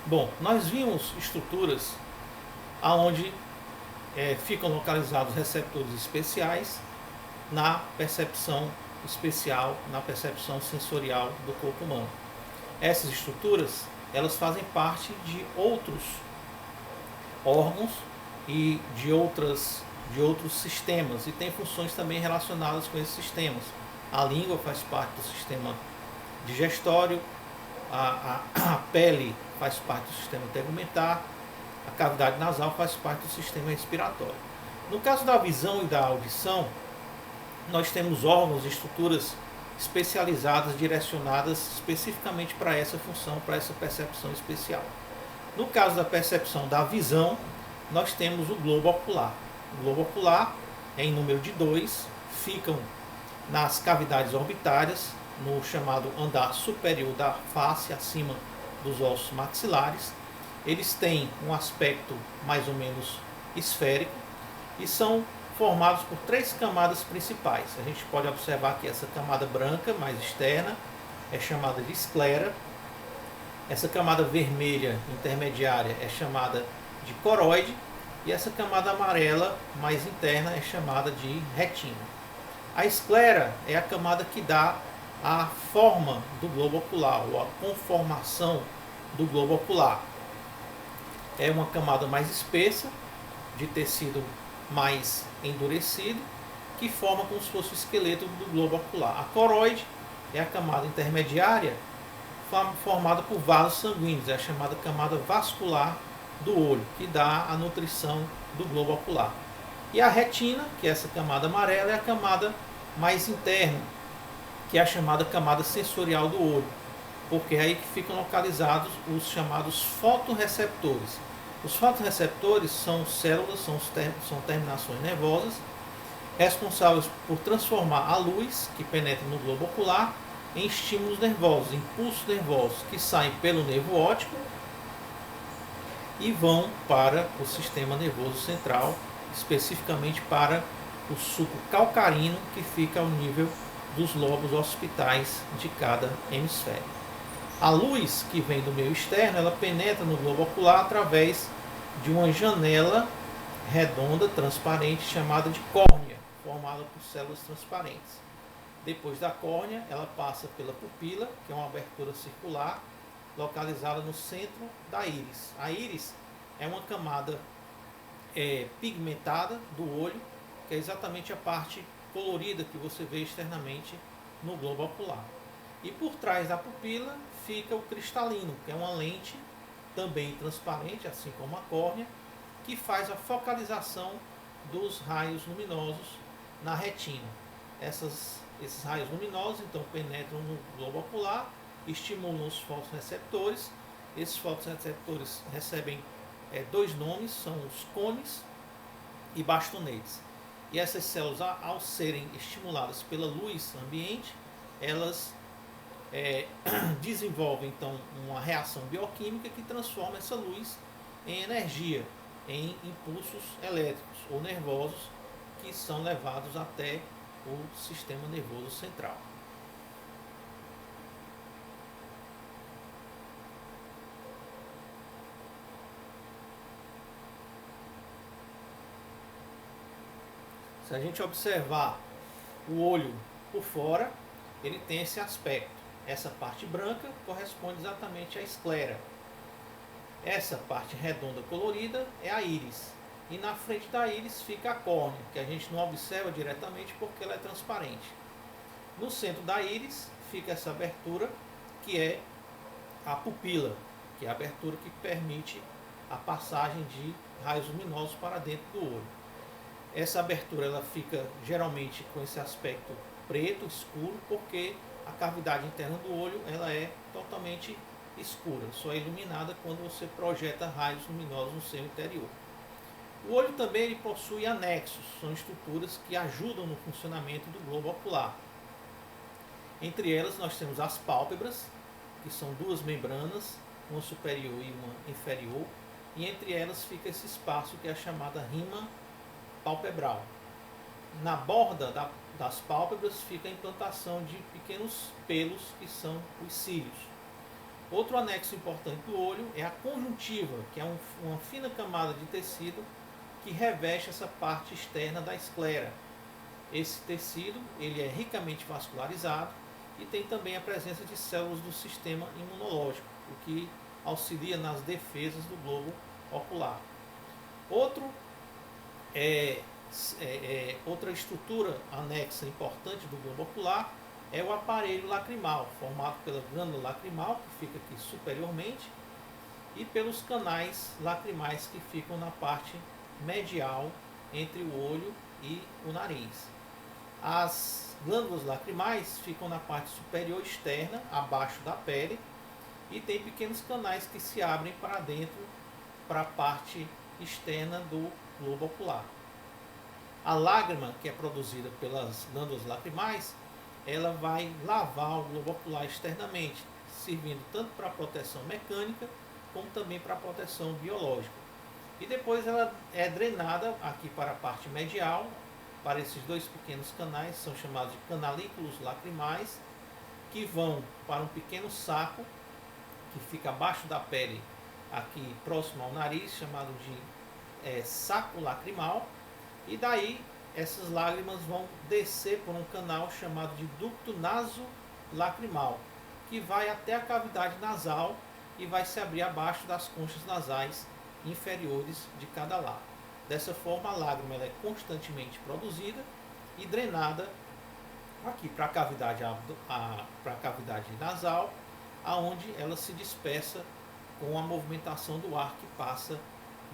Bom, nós vimos estruturas aonde ficam localizados receptores especiais na percepção especial, na percepção sensorial do corpo humano. Essas estruturas, elas fazem parte de outros órgãos e de outros sistemas e têm funções também relacionadas com esses sistemas. A língua faz parte do sistema digestório, a pele faz parte do sistema tegumentar, a cavidade nasal faz parte do sistema respiratório. No caso da visão e da audição, nós temos órgãos e estruturas especializadas, direcionadas especificamente para essa função, para essa percepção especial. No caso da percepção da visão, nós temos o globo ocular. O globo ocular é em número de 2, ficam nas cavidades orbitárias, no chamado andar superior da face, acima dos ossos maxilares. Eles têm um aspecto mais ou menos esférico e são formados por 3 camadas principais. A gente pode observar que essa camada branca, mais externa, é chamada de esclera. Essa camada vermelha intermediária é chamada de coroide. E essa camada amarela, mais interna, é chamada de retina. A esclera é a camada que dá a forma do globo ocular, ou a conformação do globo ocular. É uma camada mais espessa, de tecido mais endurecido, que forma como se fosse o esqueleto do globo ocular. A coroide é a camada intermediária, formada por vasos sanguíneos, é a chamada camada vascular do olho, que dá a nutrição do globo ocular. E a retina, que é essa camada amarela, é a camada mais interna, que é a chamada camada sensorial do olho, porque é aí que ficam localizados os chamados fotorreceptores. Os fotorreceptores são células, são terminações nervosas, responsáveis por transformar a luz que penetra no globo ocular em estímulos nervosos, impulsos nervosos, que saem pelo nervo óptico e vão para o sistema nervoso central, especificamente para o suco calcarino, que fica ao nível dos lobos occipitais de cada hemisfério. A luz que vem do meio externo, ela penetra no globo ocular através de uma janela redonda, transparente, chamada de córnea, formada por células transparentes. Depois da córnea, ela passa pela pupila, que é uma abertura circular, localizada no centro da íris. A íris é uma camada pigmentada do olho, que é exatamente a parte colorida que você vê externamente no globo ocular. E por trás da pupila fica o cristalino, que é uma lente também transparente, assim como a córnea, que faz a focalização dos raios luminosos na retina. Esses raios luminosos então penetram no globo ocular, estimulam os fotorreceptores. Esses fotorreceptores recebem 2 nomes, são os cones e bastonetes. E essas células, ao serem estimuladas pela luz ambiente, elas desenvolvem então uma reação bioquímica que transforma essa luz em energia, em impulsos elétricos ou nervosos que são levados até o sistema nervoso central. Se a gente observar o olho por fora, ele tem esse aspecto. Essa parte branca corresponde exatamente à esclera. Essa parte redonda colorida é a íris. E na frente da íris fica a córnea, que a gente não observa diretamente porque ela é transparente. No centro da íris fica essa abertura, que é a pupila, que é a abertura que permite a passagem de raios luminosos para dentro do olho. Essa abertura ela fica geralmente com esse aspecto preto, escuro, porque a cavidade interna do olho ela é totalmente escura, só é iluminada quando você projeta raios luminosos no seu interior. O olho também ele possui anexos, são estruturas que ajudam no funcionamento do globo ocular. Entre elas nós temos as pálpebras, que são 2 membranas, uma superior e uma inferior, e entre elas fica esse espaço que é a chamada rima palpebral. Na borda das pálpebras fica a implantação de pequenos pelos que são os cílios. Outro anexo importante do olho é a conjuntiva, que é uma fina camada de tecido que reveste essa parte externa da esclera. Esse tecido ele é ricamente vascularizado e tem também a presença de células do sistema imunológico, o que auxilia nas defesas do globo ocular. Outra estrutura anexa importante do globo ocular é o aparelho lacrimal, formado pela glândula lacrimal, que fica aqui superiormente, e pelos canais lacrimais que ficam na parte medial entre o olho e o nariz. As glândulas lacrimais ficam na parte superior externa, abaixo da pele, e tem pequenos canais que se abrem para dentro, para a parte externa do globo ocular. A lágrima, que é produzida pelas glândulas lacrimais, ela vai lavar o globo ocular externamente, servindo tanto para proteção mecânica, como também para proteção biológica. E depois ela é drenada aqui para a parte medial, para esses dois pequenos canais, são chamados de canalículos lacrimais, que vão para um pequeno saco, que fica abaixo da pele, aqui próximo ao nariz, chamado de saco lacrimal, e daí essas lágrimas vão descer por um canal chamado de ducto nasolacrimal, que vai até a cavidade nasal e vai se abrir abaixo das conchas nasais inferiores de cada lado. Dessa forma, a lágrima ela é constantemente produzida e drenada aqui para a cavidade nasal, aonde ela se dispersa com a movimentação do ar que passa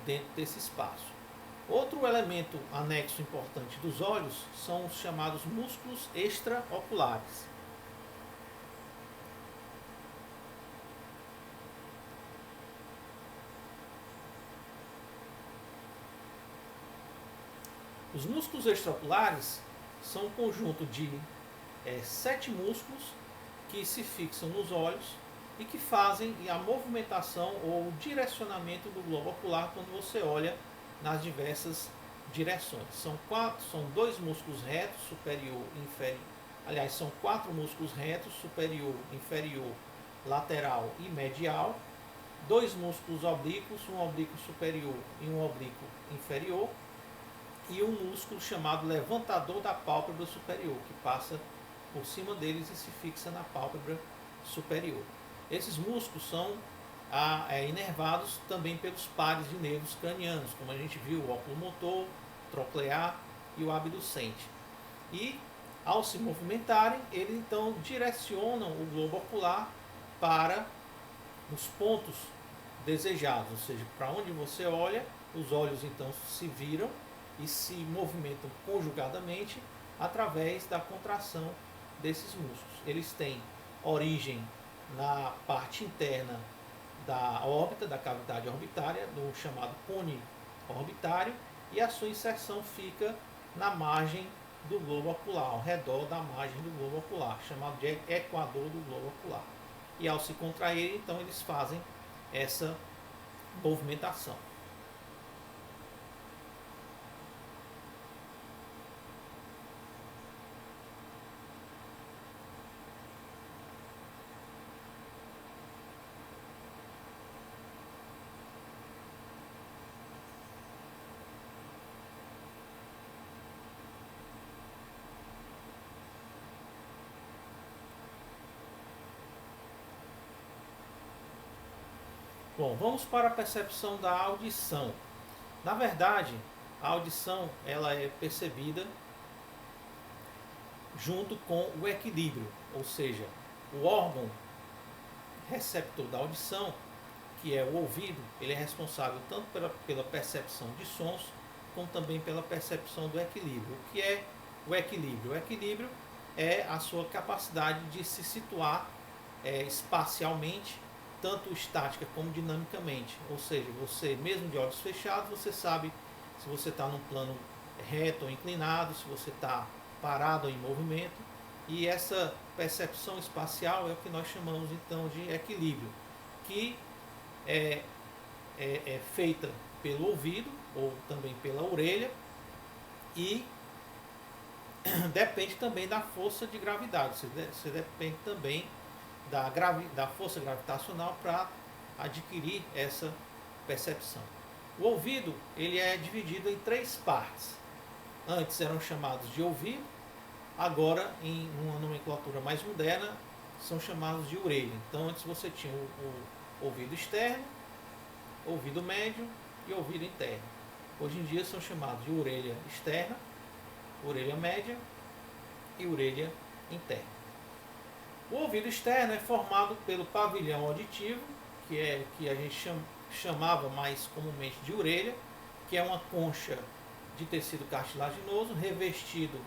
dentro desse espaço. Outro elemento anexo importante dos olhos são os chamados músculos extraoculares. Os músculos extraoculares são um conjunto de 7 músculos que se fixam nos olhos e que fazem a movimentação ou o direcionamento do globo ocular quando você olha nas diversas direções. São 2 músculos retos, superior e inferior. Aliás, são 4 músculos retos, superior, inferior, lateral e medial. 2 músculos oblíquos, um oblíquo superior e um oblíquo inferior. E um músculo chamado levantador da pálpebra superior, que passa por cima deles e se fixa na pálpebra superior. Esses músculos são inervados também pelos pares de nervos cranianos, como a gente viu, o oculomotor, troclear e o abducente. E, ao se movimentarem, eles então direcionam o globo ocular para os pontos desejados, ou seja, para onde você olha, os olhos então se viram e se movimentam conjugadamente através da contração desses músculos. Eles têm origem na parte interna da órbita, da cavidade orbitária, do chamado cone orbitário, e a sua inserção fica na margem do globo ocular, ao redor da margem do globo ocular, chamado de equador do globo ocular. E ao se contrair, então eles fazem essa movimentação. Bom, vamos para a percepção da audição. Na verdade, a audição ela é percebida junto com o equilíbrio, ou seja, o órgão receptor da audição, que é o ouvido, ele é responsável tanto pela percepção de sons, como também pela percepção do equilíbrio. O que é o equilíbrio? O equilíbrio é a sua capacidade de se situar espacialmente, tanto estática como dinamicamente. Ou seja, você mesmo de olhos fechados, você sabe se você está num plano reto ou inclinado, se você está parado ou em movimento. E essa percepção espacial é o que nós chamamos então de equilíbrio, que é feita pelo ouvido ou também pela orelha e depende também da força de gravidade, você depende também da força gravitacional para adquirir essa percepção. O ouvido ele é dividido em três partes. Antes eram chamados de ouvido, agora em uma nomenclatura mais moderna são chamados de orelha. Então antes você tinha o ouvido externo, ouvido médio e ouvido interno. Hoje em dia são chamados de orelha externa, orelha média e orelha interna. O ouvido externo é formado pelo pavilhão auditivo, que a gente chamava mais comumente de orelha, que é uma concha de tecido cartilaginoso revestido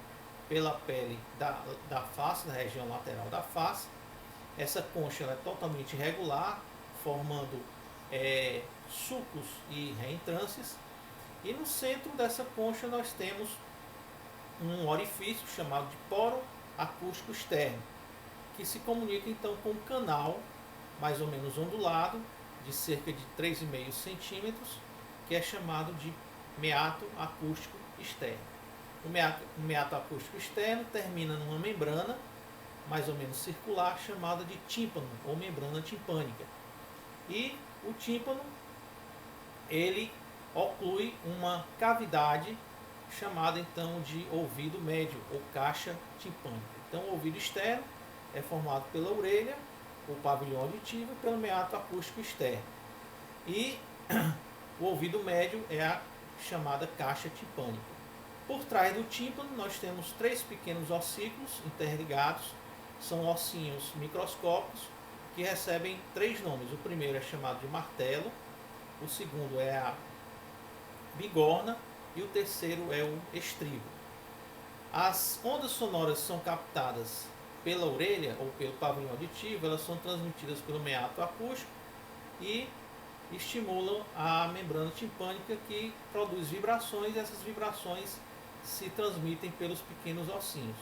pela pele da face, da região lateral da face. Essa concha é totalmente irregular, formando sulcos e reentrâncias. E no centro dessa concha nós temos um orifício chamado de poro acústico externo, que se comunica então com um canal mais ou menos ondulado, de cerca de 3,5 centímetros, que é chamado de meato acústico externo. O meato acústico externo termina numa membrana mais ou menos circular, chamada de tímpano ou membrana timpânica. E o tímpano ele oclui uma cavidade chamada então de ouvido médio ou caixa timpânica. Então o ouvido externo é formado pela orelha, o pavilhão auditivo e pelo meato acústico externo. E o ouvido médio é a chamada caixa timpânica. Por trás do tímpano nós temos três pequenos ossículos interligados, são ossinhos microscópicos que recebem três nomes. O primeiro é chamado de martelo, o segundo é a bigorna e o terceiro é o estribo. As ondas sonoras são captadas pela orelha ou pelo pavilhão auditivo, elas são transmitidas pelo meato acústico e estimulam a membrana timpânica, que produz vibrações, e essas vibrações se transmitem pelos pequenos ossinhos.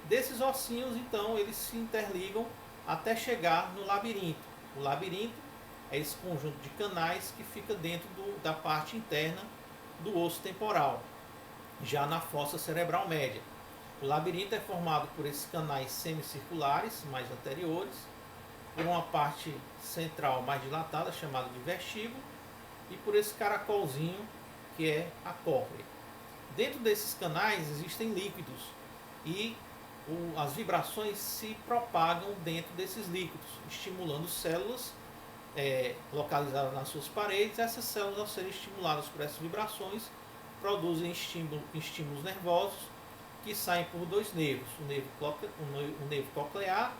Desses ossinhos, então, eles se interligam até chegar no labirinto. O labirinto é esse conjunto de canais que fica dentro da parte interna do osso temporal, já na fossa cerebral média. O labirinto é formado por esses canais semicirculares mais anteriores, por uma parte central mais dilatada, chamada de vestíbulo, e por esse caracolzinho que é a cóclea. Dentro desses canais existem líquidos e as vibrações se propagam dentro desses líquidos, estimulando células localizadas nas suas paredes. Essas células, ao serem estimuladas por essas vibrações, produzem estímulos nervosos que saem por dois nervos, o nervo coclear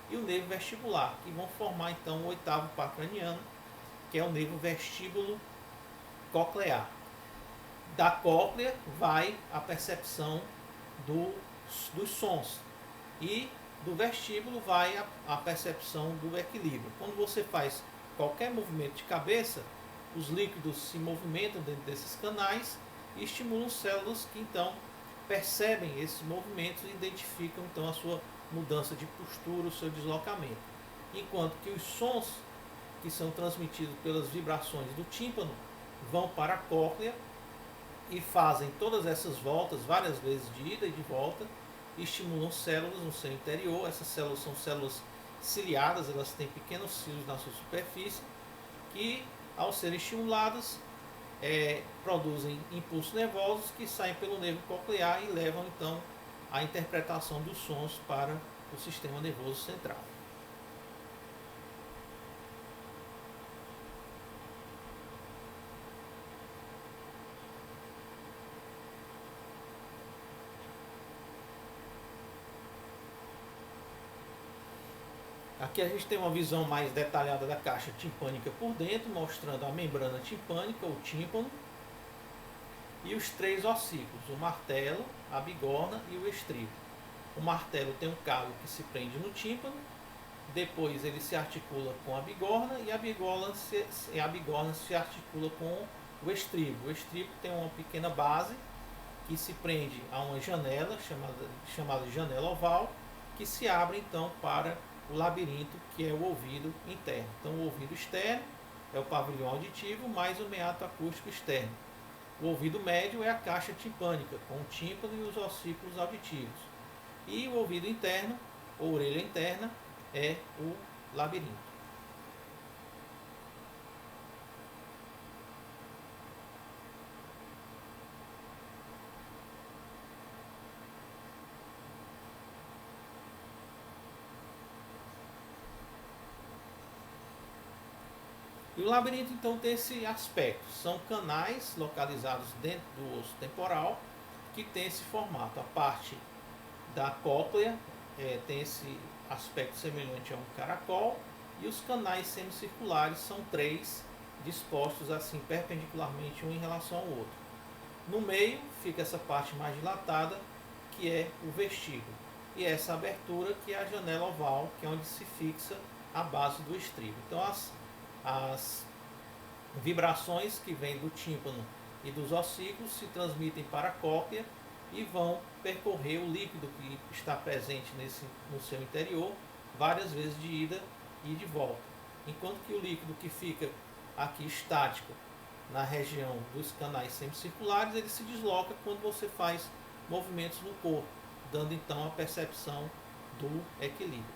e o nervo vestibular, que vão formar então o oitavo par craniano, que é o nervo vestíbulo coclear. Da cóclea vai a percepção dos sons, e do vestíbulo vai a percepção do equilíbrio. Quando você faz qualquer movimento de cabeça, os líquidos se movimentam dentro desses canais e estimulam células que então percebem esses movimentos e identificam então a sua mudança de postura, o seu deslocamento. Enquanto que os sons que são transmitidos pelas vibrações do tímpano vão para a cóclea e fazem todas essas voltas, várias vezes de ida e de volta, e estimulam células no seu interior. Essas células são células ciliadas, elas têm pequenos cílios na sua superfície, que ao serem estimuladas produzem impulsos nervosos que saem pelo nervo coclear e levam então a interpretação dos sons para o sistema nervoso central. Aqui a gente tem uma visão mais detalhada da caixa timpânica por dentro, mostrando a membrana timpânica, o tímpano, e os três ossículos, o martelo, a bigorna e o estribo. O martelo tem um cabo que se prende no tímpano, depois ele se articula com a bigorna, e a bigorna se articula com o estribo. O estribo tem uma pequena base que se prende a uma janela, chamada de janela oval, que se abre então para o labirinto, que é o ouvido interno. Então o ouvido externo é o pavilhão auditivo mais o meato acústico externo. O ouvido médio é a caixa timpânica, com o tímpano e os ossículos auditivos. E o ouvido interno, ou orelha interna, é o labirinto. E o labirinto então tem esse aspecto, são canais localizados dentro do osso temporal que tem esse formato. A parte da cóclea tem esse aspecto semelhante a um caracol e os canais semicirculares são três dispostos assim perpendicularmente um em relação ao outro. No meio fica essa parte mais dilatada que é o vestíbulo e essa abertura que é a janela oval, que é onde se fixa a base do estribo. Então as vibrações que vêm do tímpano e dos ossículos se transmitem para a cóclea e vão percorrer o líquido que está presente no seu interior várias vezes de ida e de volta. Enquanto que o líquido que fica aqui estático na região dos canais semicirculares, ele se desloca quando você faz movimentos no corpo, dando então a percepção do equilíbrio.